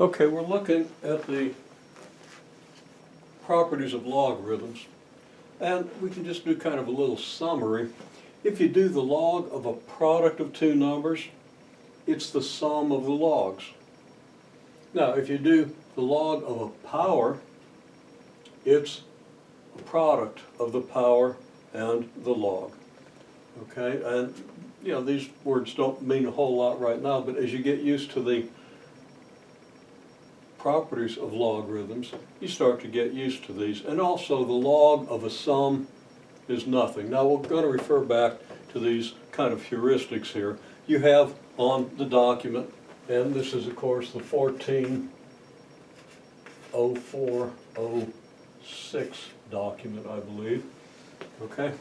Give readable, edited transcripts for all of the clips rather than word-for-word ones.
Okay, we're looking at the properties of logarithms, and we can just do kind of a little summary. If you do the log of a product of two numbers, it's the sum of the logs. Now, if you do the log of a power, it's the product of the power and the log. Okay, and you know, these words don't mean a whole lot right now, but as you get used to the properties of logarithms, you start to get used to these. And also the log of a sum is nothing. Now we're going to refer back to these kind of heuristics here. You have on the document, and this is of course the 140406 document, I believe. Okay?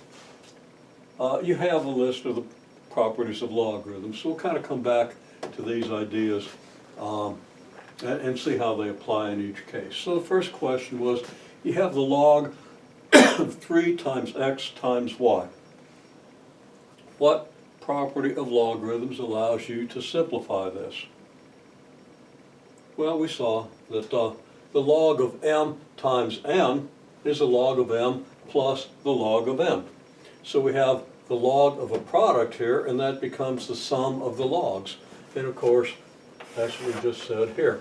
You have a list of the properties of logarithms, so we'll kind of come back to these ideas and see how they apply in each case. So the first question was, you have the log of 3 times x times y. What property of logarithms allows you to simplify this? Well, we saw that the log of m times n is the log of m plus the log of m. So we have the log of a product here, and that becomes the sum of the logs. And of course, that's what we just said here.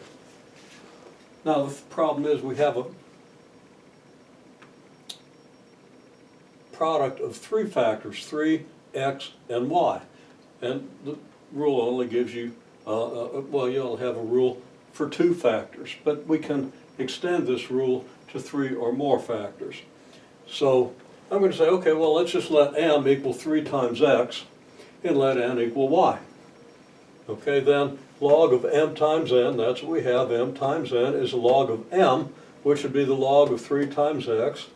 Now the problem is we have a product of 3 factors, 3, x, and y. And the rule only gives you, well, you'll have a rule for 2 factors, but we can extend this rule to 3 or more factors. So I'm going to say, okay, well, let's just let m equal 3 times x and let n equal y. Okay, then log of m times n, that's what we have, m times n is a log of m, which would be the log of 3 times x,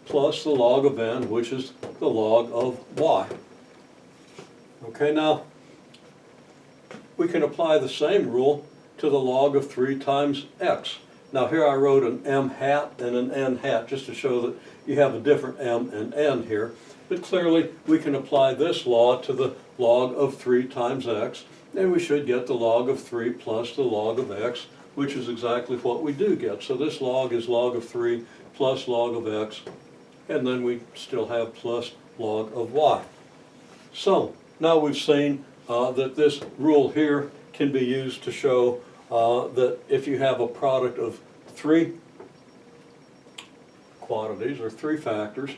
plus the log of n, which is the log of y. Okay, now we can apply the same rule to the log of 3 times x. Now here I wrote an m hat and an n hat just to show that you have a different m and n here. But clearly we can apply this law to the log of 3 times x, and we should get the log of 3 plus the log of x, which is exactly what we do get. So this log is log of 3 plus log of x, and then we still have plus log of y. So now we've seen that this rule here can be used to show that if you have a product of 3 quantities or 3 factors,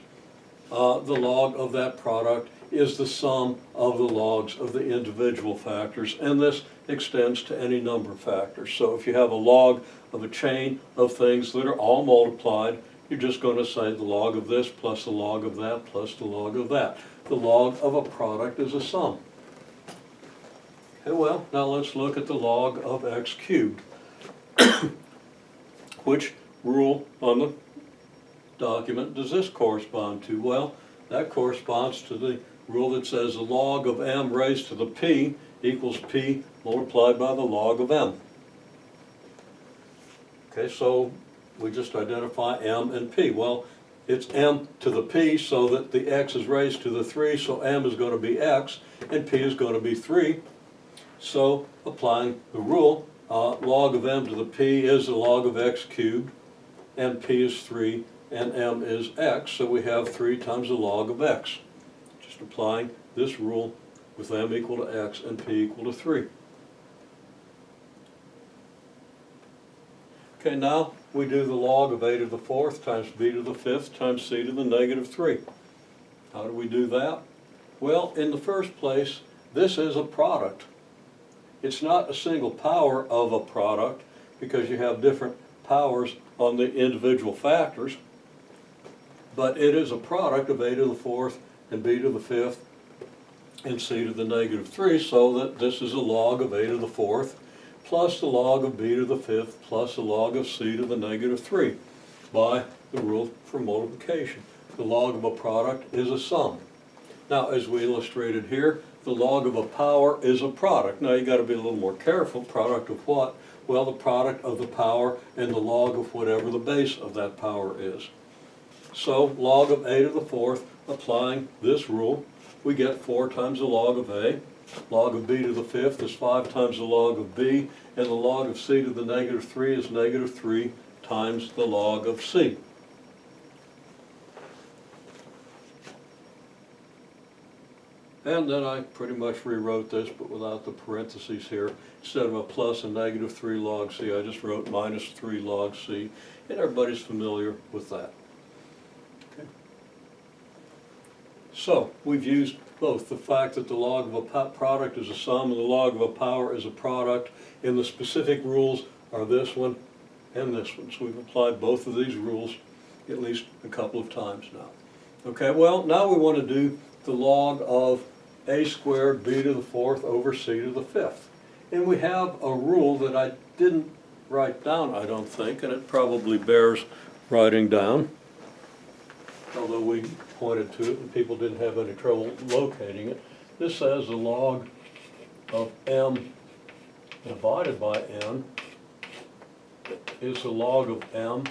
the log of that product is the sum of the logs of the individual factors, and this extends to any number of factors. So if you have a log of a chain of things that are all multiplied, you're just going to say the log of this plus the log of that plus the log of that. The log of a product is a sum. Okay, well, now let's look at the log of x cubed. Which rule on the document does this correspond to? Well, that corresponds to the rule that says the log of m raised to the p equals p multiplied by the log of m. Okay, so we just identify m and p. Well, it's m to the p, so that the x is raised to the 3, so m is going to be x, and p is going to be 3. So, applying the rule, log of m to the p is the log of x cubed, and p is 3, and m is x, so we have 3 times the log of x. Just applying this rule with m equal to x and p equal to 3. Okay, now we do the log of a to the 4th times b to the 5th times c to the negative 3. How do we do that? Well, in the first place, this is a product. It's not a single power of a product because you have different powers on the individual factors, but it is a product of a to the 4th and b to the 5th and c to the negative 3, so that this is a log of a to the 4th plus the log of b to the 5th plus the log of c to the negative 3 by the rule for multiplication. The log of a product is a sum. Now, as we illustrated here, the log of a power is a product. Now you've got to be a little more careful. Product of what? Well, the product of the power and the log of whatever the base of that power is. So log of a to the 4th, applying this rule, we get 4 times the log of a Log of b to the fifth is 5 times the log of b, and the log of c to the negative 3 is negative 3 times the log of c. And then I pretty much rewrote this, but without the parentheses here. Instead of a plus and negative 3 log c, I just wrote minus 3 log c, and everybody's familiar with that. Okay. So we've used both the fact that the log of a product is a sum and the log of a power is a product, and the specific rules are this one and this one. So we've applied both of these rules at least a couple of times now. Okay, well, now we want to do the log of a squared b to the fourth over c to the fifth. And we have a rule that I didn't write down, I don't think, and it probably bears writing down, although we pointed to it and people didn't have any trouble locating it. This says the log of m divided by n is the log of m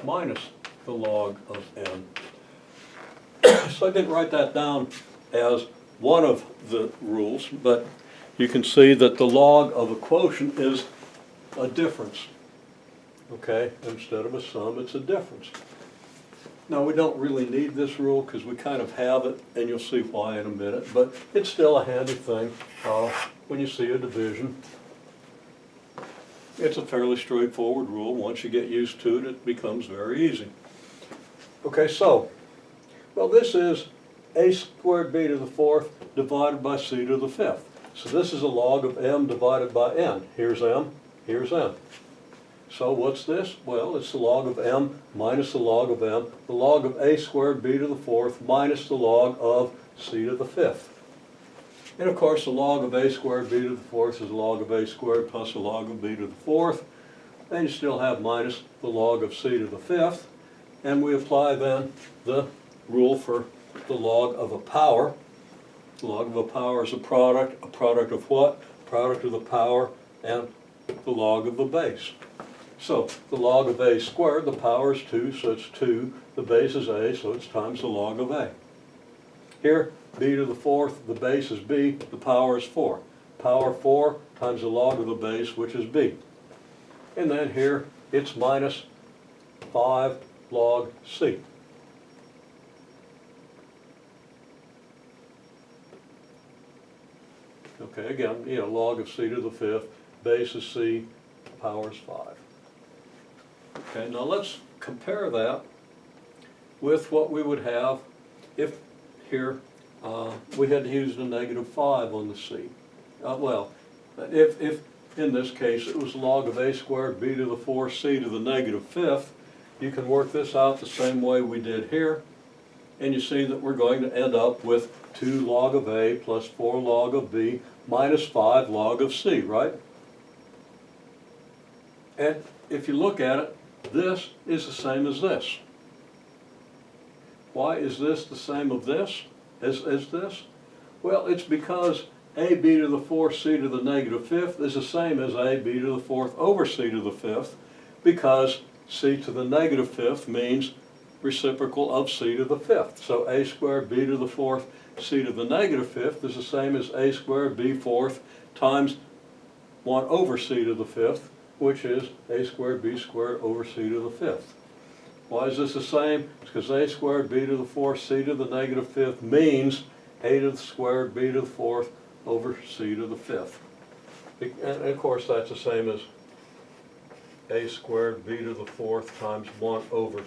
minus the log of n. So I didn't write that down as one of the rules, but you can see that the log of a quotient is a difference. Okay, instead of a sum, it's a difference. Now, we don't really need this rule because we kind of have it, and you'll see why in a minute, but it's still a handy thing when you see a division. It's a fairly straightforward rule. Once you get used to it, it becomes very easy. Okay, so, well, this is a squared b to the fourth divided by c to the fifth. So this is a log of m divided by n. Here's m, here's n. So what's this? Well, it's the log of m minus the log of m, the log of a squared b to the fourth minus the log of c to the fifth. And of course, the log of a squared b to the fourth is the log of a squared plus the log of b to the fourth. Then you still have minus the log of c to the fifth. And we apply then the rule for the log of a power. The log of a power is a product of what? Product of the power and the log of the base. So the log of a squared, the power is 2, so it's 2. The base is a, so it's times the log of a. Here, b to the fourth, the base is b, the power is 4. Power 4 times the log of the base, which is b. And then here, it's minus 5 log c. Okay, again, log of c to the fifth, base is c, power is 5. Okay, now let's compare that with what we would have if here we had used a negative 5 on the c. If in this case it was log of a squared b to the fourth c to the negative fifth, you can work this out the same way we did here, and you see that we're going to end up with 2 log of a plus 4 log of b minus 5 log of c, right? And if you look at it, this is the same as this. Why is this the same of this as this? Well, it's because ab to the fourth c to the negative fifth is the same as ab to the fourth over c to the fifth, because c to the negative fifth means reciprocal of c to the fifth. So a squared b to the fourth c to the negative fifth is the same as a squared b fourth times 1 over c to the fifth, which is a squared b squared over c to the fifth. Why is this the same? It's because a squared b to the fourth c to the negative fifth means a to the squared b to the fourth over c to the fifth. And of course that's the same as a squared b to the fourth times 1 over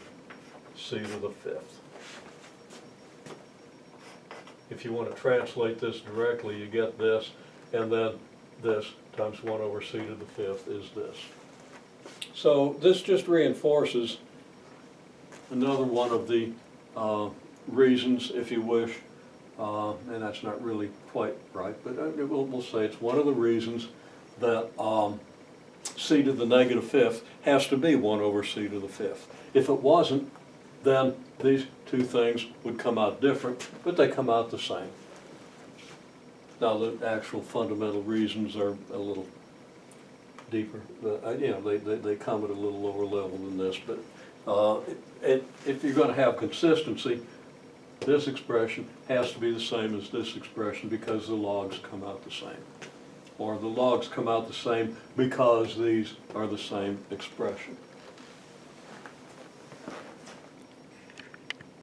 c to the fifth. If you want to translate this directly, you get this, and then this times 1 over c to the fifth is this. So this just reinforces another one of the reasons, if you wish, and that's not really quite right, but we'll say it's one of the reasons that c to the negative fifth has to be 1 over c to the fifth. If it wasn't, then these two things would come out different, but they come out the same. Now the actual fundamental reasons are a little deeper. They come at a little lower level than this, but if you're going to have consistency, this expression has to be the same as this expression because the logs come out the same. Or the logs come out the same because these are the same expression.